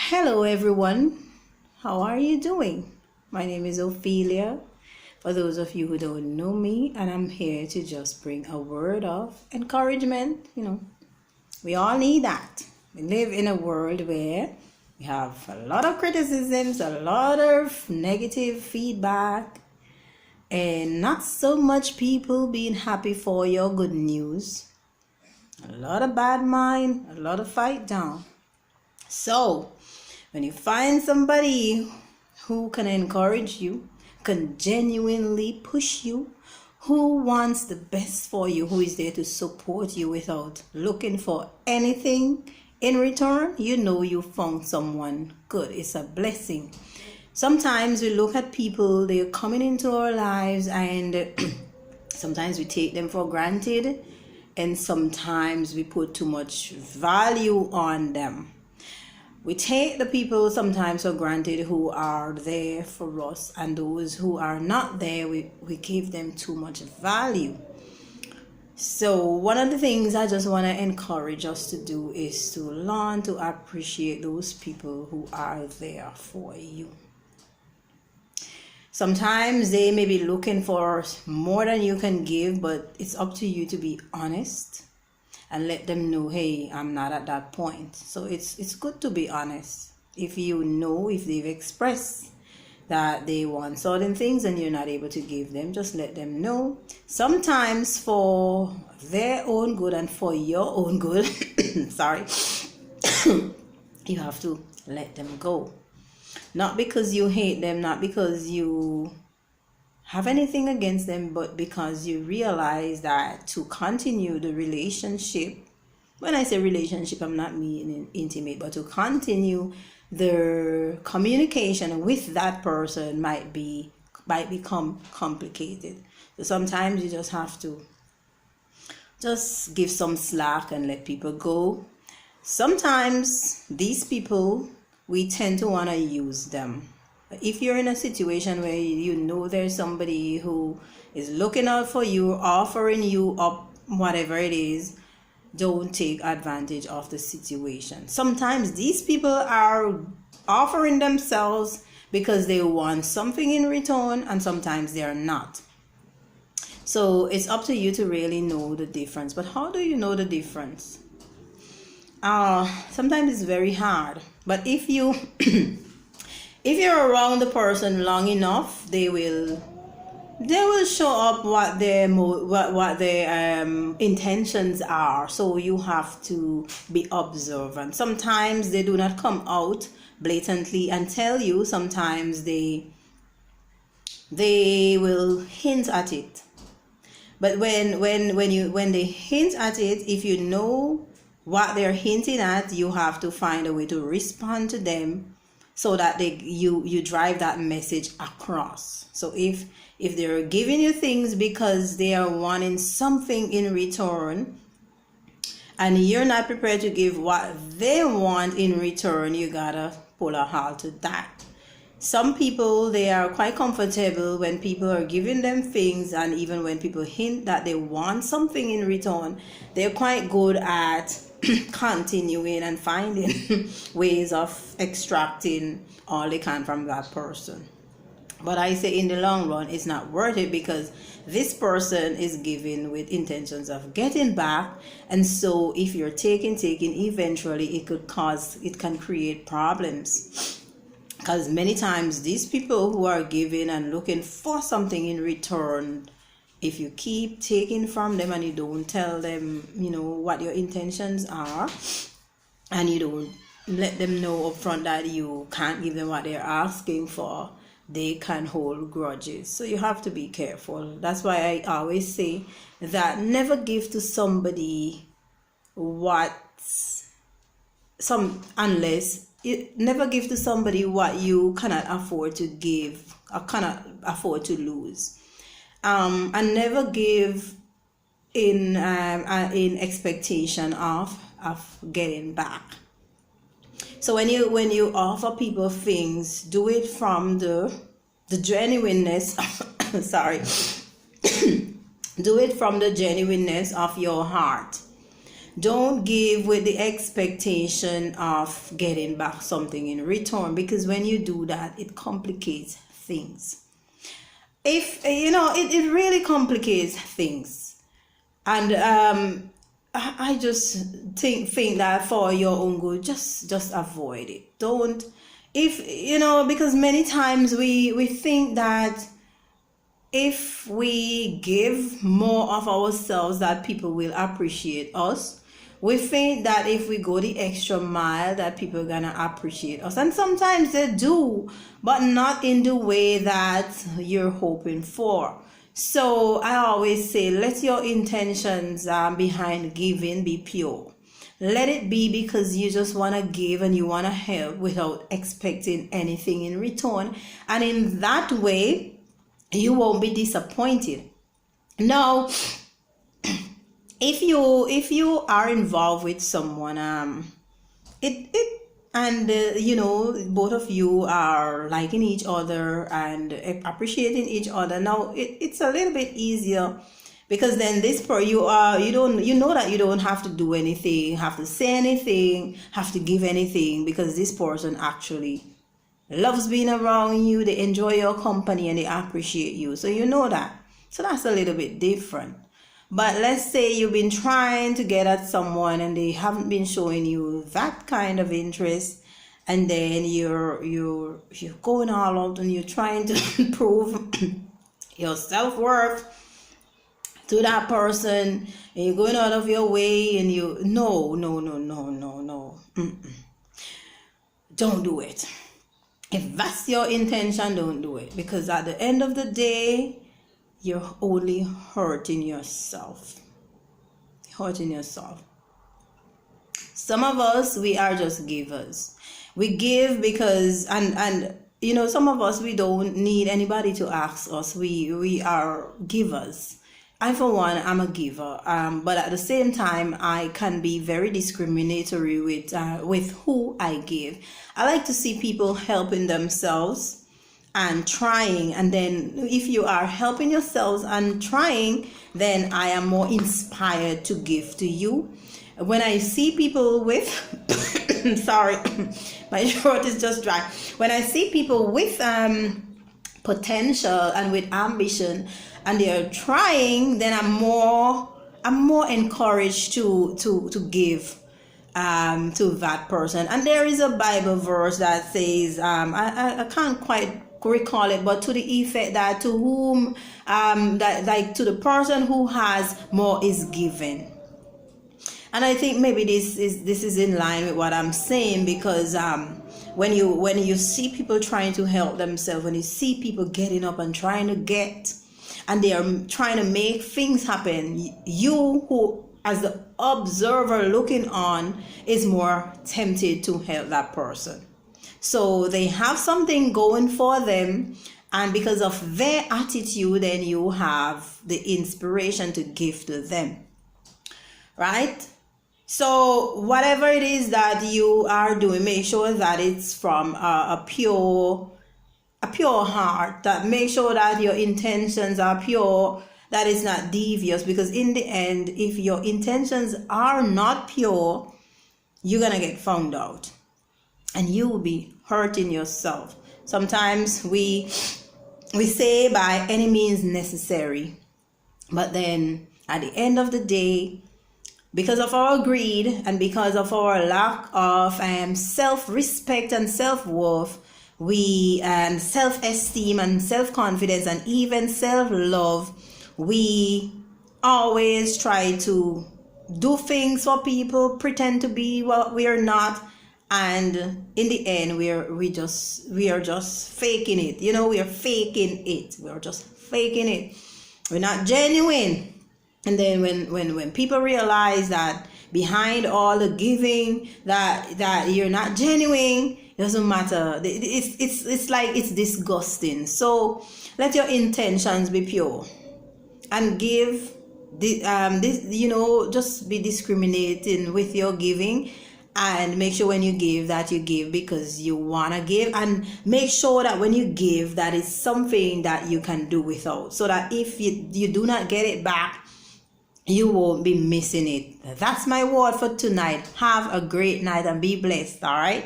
Hello, everyone. How are you doing? My name is Ophelia. For those of you who don't know me, and I'm here to just bring a word of encouragement. We all need that. We live in a world where we have a lot of criticisms, a lot of negative feedback, and not so much people being happy for your good news. A lot of bad mind, a lot of fight down. So, when you find somebody who can encourage you, can genuinely push you, who wants the best for you, who is there to support you without looking for anything in return, you know you found someone good. It's a blessing. Sometimes we look at people, they're coming into our lives, and sometimes we take them for granted, and sometimes we put too much value on them. We take the people sometimes for granted who are there for us, and those who are not there, we give them too much value. So one of the things I just want to encourage us to do is to learn to appreciate those people who are there for you. Sometimes they may be looking for more than you can give, but it's up to you to be honest and let them know, hey, I'm not at that point. So it's good to be honest. If they've expressed that they want certain things and you're not able to give them, just let them know. Sometimes for their own good and for your own good, you have to let them go. Not because you hate them, not because you have anything against them, but because you realize that to continue the relationship, when I say relationship, I'm not meaning intimate, but to continue the communication with that person might become complicated. So sometimes you just have to just give some slack and let people go. Sometimes these people, we tend to want to use them. If you're in a situation where you know there's somebody who is looking out for you, offering you up whatever it is, don't take advantage of the situation. Sometimes these people are offering themselves because they want something in return, and sometimes they are not. So it's up to you to really know the difference. But how do you know the difference? Sometimes it's very hard. But if you're around the person long enough, they will show up what their intentions are. So you have to be observant. Sometimes they do not come out blatantly and tell you. Sometimes they will hint at it. But when they hint at it, if you know what they're hinting at, you have to find a way to respond to them, so that you drive that message across. So if they're giving you things because they are wanting something in return, and you're not prepared to give what they want in return, you gotta pull a halt to that. Some people, they are quite comfortable when people are giving them things, and even when people hint that they want something in return, they're quite good at continuing and finding ways of extracting all they can from that person. But I say in the long run, it's not worth it, because this person is giving with intentions of getting back. And so if you're taking, eventually it can create problems. Because many times these people who are giving and looking for something in return, if you keep taking from them and you don't tell them, what your intentions are, and you don't let them know up front that you can't give them what they're asking for, they can hold grudges. So you have to be careful. That's why I always say that never give to somebody never give to somebody what you cannot afford to give or cannot afford to lose. And never give in expectation of getting back. So when you offer people things, do it from the genuineness. Do it from the genuineness of your heart. Don't give with the expectation of getting back something in return, because when you do that, it complicates things. If it really complicates things. And I just think that for your own good, just avoid it. Don't, if because many times we think that if we give more of ourselves, that people will appreciate us. We think that if we go the extra mile, that people are gonna appreciate us, and sometimes they do, but not in the way that you're hoping for. So I always say, let your intentions behind giving be pure. Let it be because you just want to give and you want to help without expecting anything in return, and in that way you won't be disappointed. Now, if you are involved with someone, both of you are liking each other and appreciating each other. Now it's a little bit easier, because then you know that you don't have to do anything, have to say anything, have to give anything, because this person actually loves being around you, they enjoy your company, and they appreciate you. So you know that. So that's a little bit different. But let's say you've been trying to get at someone and they haven't been showing you that kind of interest, and then you're going all out and you're trying to prove your self-worth to that person, and you're going out of your way, and no. Don't do it. If that's your intention, don't do it, because at the end of the day, you're only hurting yourself. Some of us, we are just givers. We give because, and some of us, we don't need anybody to ask us. We are givers. I, for one, I'm a giver. But at the same time, I can be very discriminatory with who I give. I like to see people helping themselves and trying, and then if you are helping yourselves and trying, then I am more inspired to give to you. When I see people with sorry, my throat is just dry. When I see people with potential and with ambition, and they are trying, then I'm more encouraged to give to that person. And there is a Bible verse that says, I can't quite recall it, but to the effect that to whom to the person who has, more is given. And I think maybe this is in line with what I'm saying, because when you see people trying to help themselves, when you see people getting up and trying to get, and they are trying to make things happen, you, who as the observer looking on, is more tempted to help that person. So they have something going for them, and because of their attitude, then you have the inspiration to give to them, right? So whatever it is that you are doing, make sure that it's from a pure heart. That make sure that your intentions are pure, that is not devious, because in the end, if your intentions are not pure, you're gonna get found out and you will be hurting yourself. Sometimes we say by any means necessary, but then at the end of the day, because of our greed and because of our lack of self-respect and self-worth, and self-esteem and self-confidence and even self-love, we always try to do things for people, pretend to be what we are not, and in the end we are just faking it. We are faking it. We are just faking it. We're not genuine. And then when people realize that behind all the giving that you're not genuine, it doesn't matter. It's like, it's disgusting. So let your intentions be pure and give. Just be discriminating with your giving, and make sure when you give that you give because you want to give, and make sure that when you give, that is something that you can do without, so that if you do not get it back, you won't be missing it. That's my word for tonight. Have a great night and be blessed. All right.